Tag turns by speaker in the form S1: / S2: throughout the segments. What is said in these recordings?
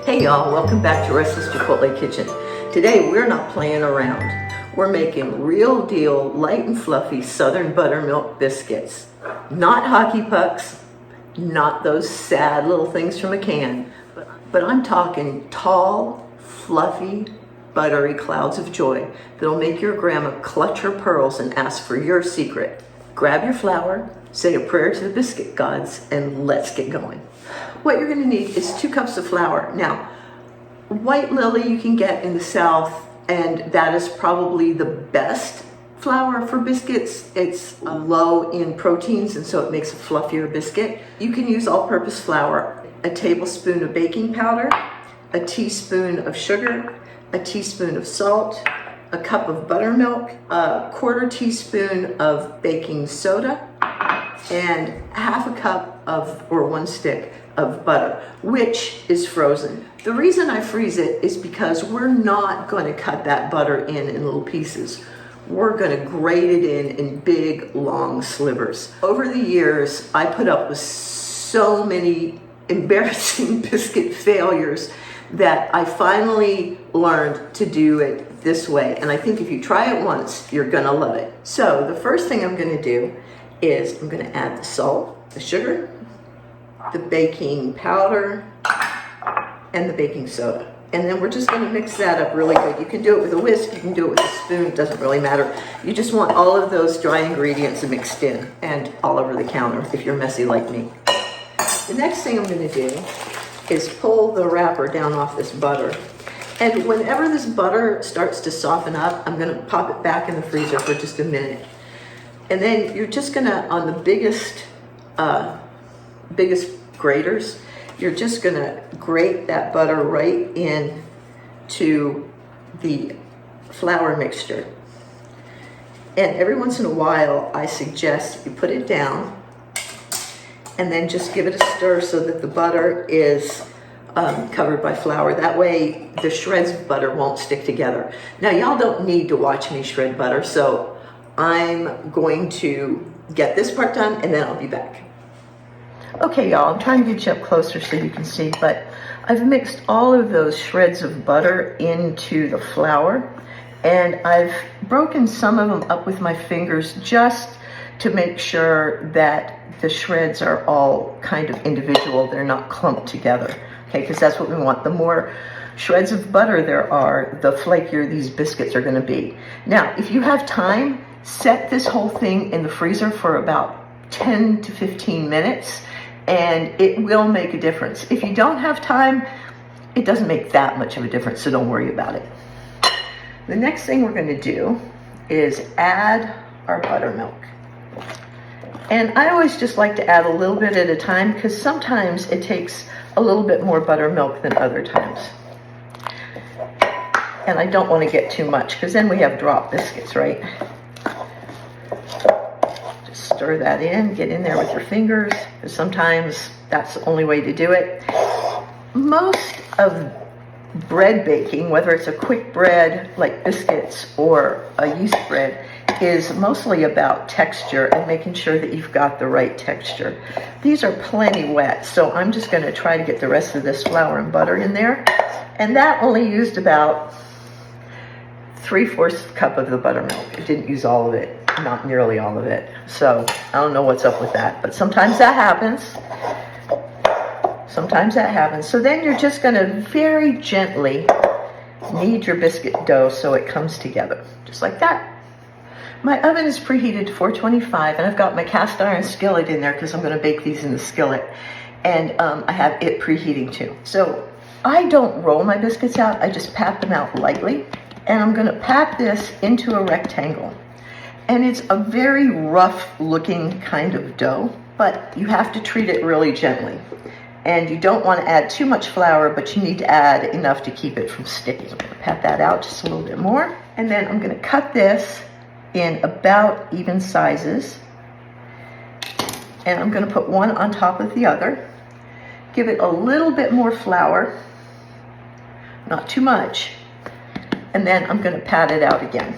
S1: Hey y'all, welcome back to Restless Chipotle Kitchen. Today we're not playing around. We're making real deal, light and fluffy Southern buttermilk biscuits. Not hockey pucks, not those sad little things from a can, but I'm talking tall, fluffy, buttery clouds of joy that'll make your grandma clutch her pearls and ask for your secret. Grab your flour, say a prayer to the biscuit gods, and let's get going. What you're gonna need is 2 cups of flour. Now, white lily you can get in the South, and that is probably the best flour for biscuits. It's low in proteins, and so it makes a fluffier biscuit. You can use all-purpose flour, a tablespoon of baking powder, a teaspoon of sugar, a teaspoon of salt, a cup of buttermilk, a 1/4 teaspoon of baking soda, and 1/2 cup of, or 1 stick of butter, which is frozen. The reason I freeze it is because we're not going to cut that butter in little pieces. We're going to grate it in big, long slivers. Over the years, I put up with so many embarrassing biscuit failures that I finally learned to do it this way. And I think if you try it once, you're going to love it. So the first thing I'm going to do is I'm going to add the salt, the sugar, the baking powder, and the baking soda. And then we're just gonna mix that up really good. You can do it with a whisk, you can do it with a spoon, it doesn't really matter. You just want all of those dry ingredients mixed in and all over the counter if you're messy like me. The next thing I'm gonna do is pull the wrapper down off this butter. And whenever this butter starts to soften up, I'm gonna pop it back in the freezer for just a minute. And then you're just gonna, on the biggest graters, you're just gonna grate that butter right in to the flour mixture. And every once in a while, I suggest you put it down and then just give it a stir so that the butter is covered by flour. That way, the shreds of butter won't stick together. Now, y'all don't need to watch me shred butter, so I'm going to get this part done and then I'll be back. Okay, y'all, I'm trying to get you up closer so you can see, but I've mixed all of those shreds of butter into the flour, and I've broken some of them up with my fingers just to make sure that the shreds are all kind of individual. They're not clumped together, okay, because that's what we want. The more shreds of butter there are, the flakier these biscuits are going to be. Now, if you have time, set this whole thing in the freezer for about 10 to 15 minutes, and it will make a difference. If you don't have time, it doesn't make that much of a difference, so don't worry about it. The next thing we're going to do is add our buttermilk. And I always just like to add a little bit at a time because sometimes it takes a little bit more buttermilk than other times. And I don't want to get too much because then we have drop biscuits, right? Stir that in, get in there with your fingers, because sometimes that's the only way to do it. Most of bread baking, whether it's a quick bread like biscuits or a yeast bread, is mostly about texture and making sure that you've got the right texture. These are plenty wet, so I'm just going to try to get the rest of this flour and butter in there. And that only used about 3/4 cup of the buttermilk. It didn't use all of it. Not nearly all of it. So I don't know what's up with that, but sometimes that happens. Sometimes that happens. So then you're just going to very gently knead your biscuit dough so it comes together, just like that. My oven is preheated to 425, and I've got my cast iron skillet in there because I'm going to bake these in the skillet, and I have it preheating too. So I don't roll my biscuits out, I just pat them out lightly, and I'm going to pat this into a rectangle. And it's a very rough looking kind of dough, but you have to treat it really gently. And you don't want to add too much flour, but you need to add enough to keep it from sticking. I'm going to pat that out just a little bit more. And then I'm going to cut this in about even sizes. And I'm going to put one on top of the other. Give it a little bit more flour, not too much. And then I'm going to pat it out again.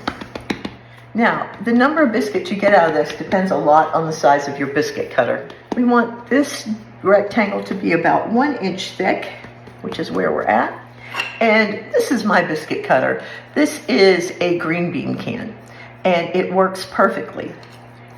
S1: Now, the number of biscuits you get out of this depends a lot on the size of your biscuit cutter. We want this rectangle to be about 1 inch thick, which is where we're at. And this is my biscuit cutter. This is a green bean can, and it works perfectly.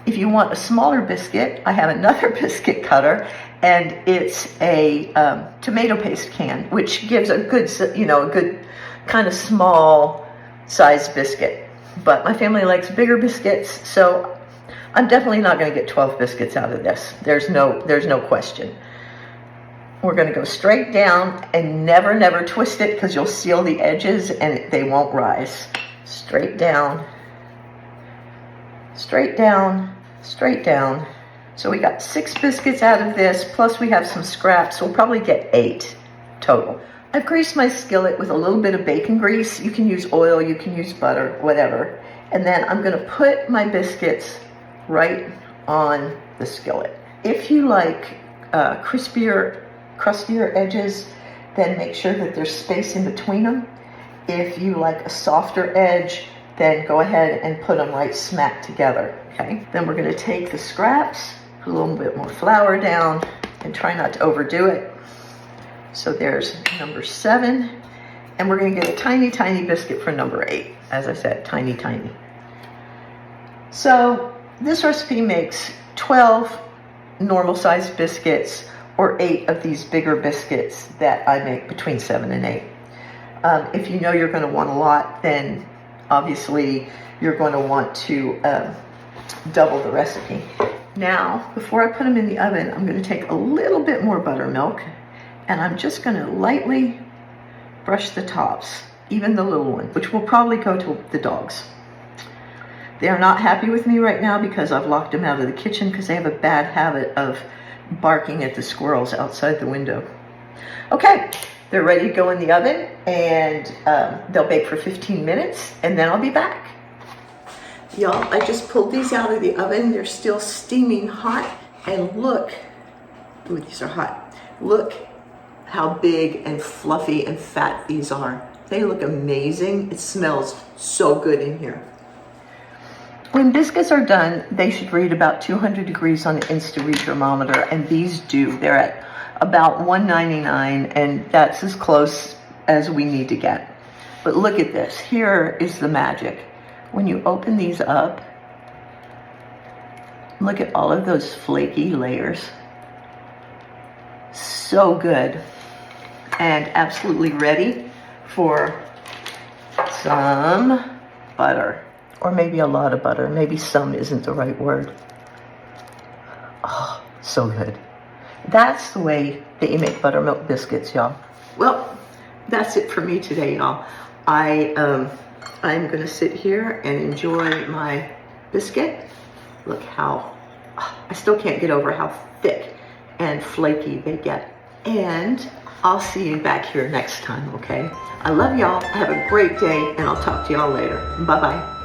S1: If you want a smaller biscuit, I have another biscuit cutter, and it's a tomato paste can, which gives a good, a good kind of small size biscuit. But my family likes bigger biscuits, so I'm definitely not going to get 12 biscuits out of this. There's no question. We're going to go straight down and never twist it, because you'll seal the edges and they won't rise. Straight down, straight down, straight down. So we got 6 biscuits out of this, plus we have some scraps. We'll probably get 8 total. I've greased my skillet with a little bit of bacon grease. You can use oil, you can use butter, whatever. And then I'm going to put my biscuits right on the skillet. If you like crispier, crustier edges, then make sure that there's space in between them. If you like a softer edge, then go ahead and put them right smack together, okay? Then we're gonna take the scraps, put a little bit more flour down, and try not to overdo it. So there's number 7, and we're gonna get a tiny, tiny biscuit for number 8. As I said, tiny, tiny. So this recipe makes 12 normal sized biscuits, or 8 of these bigger biscuits that I make between 7 and 8. If you know you're going to want a lot, then obviously you're going to want to double the recipe. Now, before I put them in the oven, I'm going to take a little bit more buttermilk, and I'm just going to lightly brush the tops, even the little one, which will probably go to the dogs. They are not happy with me right now because I've locked them out of the kitchen, because they have a bad habit of barking at the squirrels outside the window. Okay, they're ready to go in the oven, and they'll bake for 15 minutes, and then I'll be back. Y'all, I just pulled these out of the oven. They're still steaming hot, and look, ooh, these are hot. Look how big and fluffy and fat these are. They look amazing. It smells so good in here. When biscuits are done, they should read about 200 degrees on the Insta-Read thermometer, and these do. They're at about 199, and that's as close as we need to get. But look at this. Here is the magic. When you open these up, look at all of those flaky layers. So good, and absolutely ready for some butter. Or maybe a lot of butter. Maybe some isn't the right word. Oh, so good. That's the way that you make buttermilk biscuits, y'all. Well, that's it for me today, y'all. I'm going to sit here and enjoy my biscuit. Look how, I still can't get over how thick and flaky they get. And I'll see you back here next time, okay? I love y'all. Have a great day, and I'll talk to y'all later. Bye-bye.